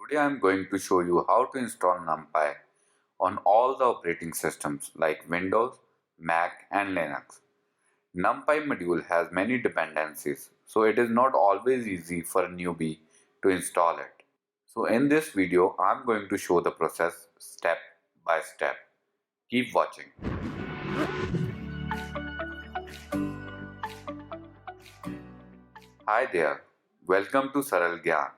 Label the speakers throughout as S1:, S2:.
S1: Today I am going to show you how to install NumPy on all the operating systems like Windows, Mac and Linux. NumPy module has many dependencies, so it is not always easy for a newbie to install it. So in this video I am going to show the process step by step. Keep watching. Hi there, welcome to Saral Gyan.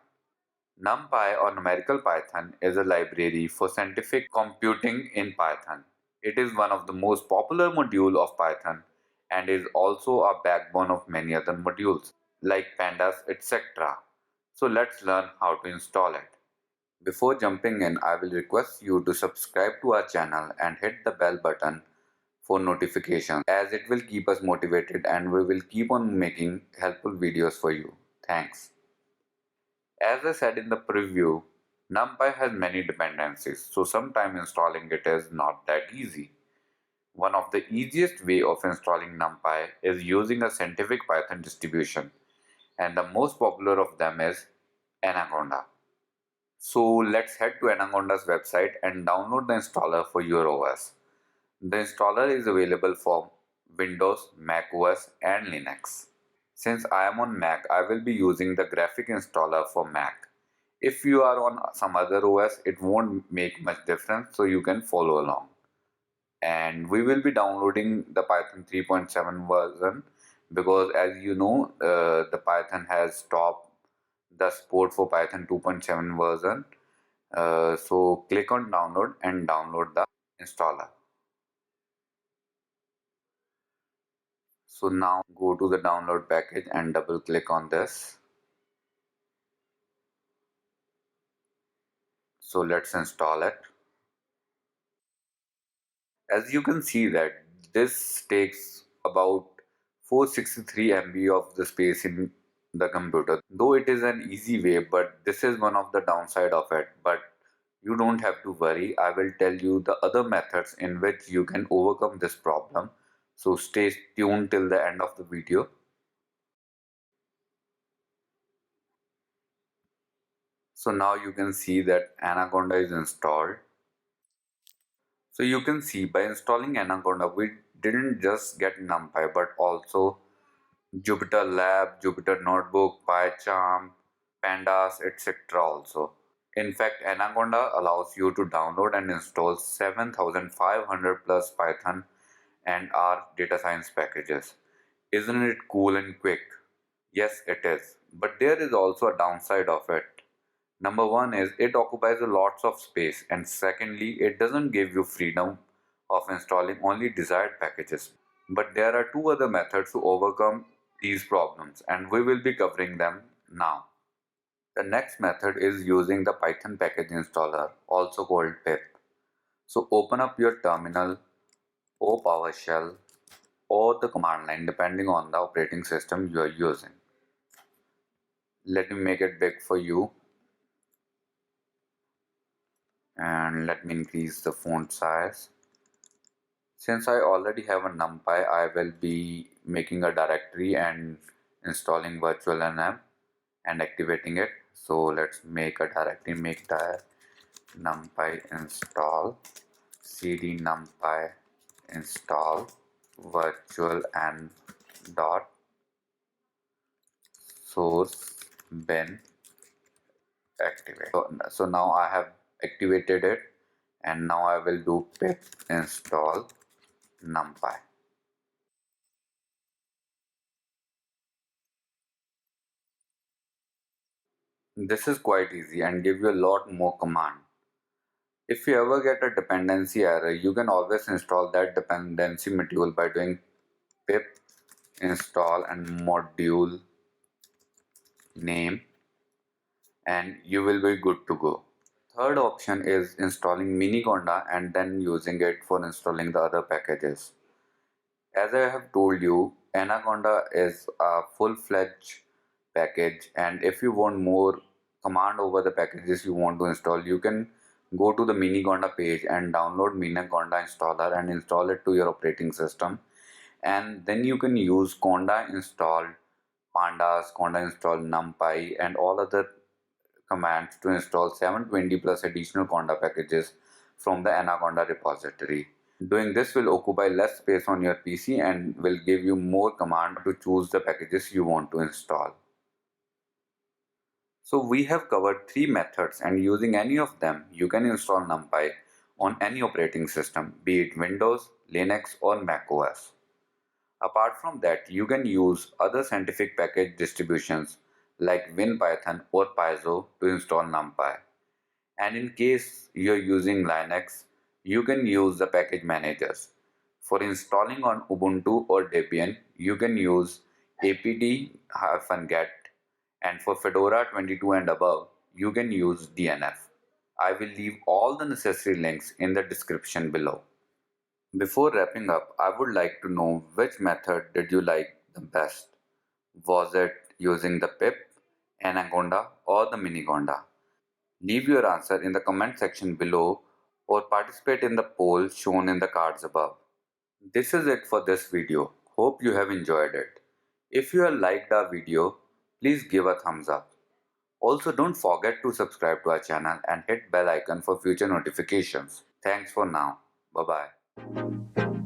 S1: NumPy or numerical Python is a library for scientific computing in Python. It is one of the most popular modules of Python and is also a backbone of many other modules like Pandas, etc. So let's learn how to install it. Before jumping in, I will request you to subscribe to our channel and hit the bell button for notifications as it will keep us motivated and we will keep on making helpful videos for you. Thanks. As I said in the preview, NumPy has many dependencies, so sometimes installing it is not that easy. One of the easiest way of installing NumPy is using a scientific Python distribution, and the most popular of them is Anaconda. So let's head to Anaconda's website and download the installer for your OS. The installer is available for Windows, macOS and Linux. Since I am on Mac, I will be using the graphic installer for Mac. If you are on some other OS, it won't make much difference, so you can follow along. And we will be downloading the Python 3.7 version because as you know, the Python has stopped the support for Python 2.7 version. So click on download and download the installer. So now go to the download package and double click on this. So let's install it. As you can see that this takes about 463 MB of the space in the computer. Though it is an easy way, but this is one of the downside of it. But you don't have to worry. I will tell you the other methods in which you can overcome this problem. So stay tuned till the end of the video. So now you can see that Anaconda is installed. So you can see by installing Anaconda, we didn't just get NumPy but also Jupyter Lab, Jupyter Notebook, PyCharm, Pandas, etc. also. In fact, Anaconda allows you to download and install 7,500 plus Python and R data science packages. Isn't it cool and quick? Yes, it is. But there is also a downside of it. Number one is it occupies a lots of space, and secondly, it doesn't give you freedom of installing only desired packages. But there are two other methods to overcome these problems, and we will be covering them now. The next method is using the Python package installer, also called pip. So open up your terminal or PowerShell or the command line depending on the operating system you are using. Let me make it big for you. And let me increase the font size. Since I already have a NumPy, I will be making a directory and installing virtualenv and activating it. So let's make a directory, make dir numpy install cd numpy install virtualenv dot source bin activate. So now I have activated it, and now I will do pip install numpy. This is quite easy and give you a lot more command. If you ever get a dependency error, you can always install that dependency module by doing pip install and module name, and you will be good to go. Third option is installing Miniconda and then using it for installing the other packages. As I have told you, Anaconda is a full-fledged package, and if you want more command over the packages you want to install, you can go to the Miniconda page and download Miniconda installer and install it to your operating system. And then you can use conda install Pandas, conda install NumPy and all other commands to install 720 plus additional conda packages from the Anaconda repository. Doing this will occupy less space on your PC and will give you more command to choose the packages you want to install. So we have covered three methods, and using any of them you can install NumPy on any operating system, be it Windows, Linux or macOS. Apart from that, you can use other scientific package distributions like WinPython or Pyzo to install NumPy. And in case you're using Linux, you can use the package managers. For installing on Ubuntu or Debian, you can use apd-get, and for Fedora 22 and above, you can use DNF. I will leave all the necessary links in the description below. Before wrapping up, I would like to know which method did you like the best? Was it using the pip, Anaconda or the Miniconda? Leave your answer in the comment section below or participate in the poll shown in the cards above. This is it for this video. Hope you have enjoyed it. If you have liked our video, please give a thumbs up. Also, don't forget to subscribe to our channel and hit bell icon for future notifications. Thanks for now. Bye bye.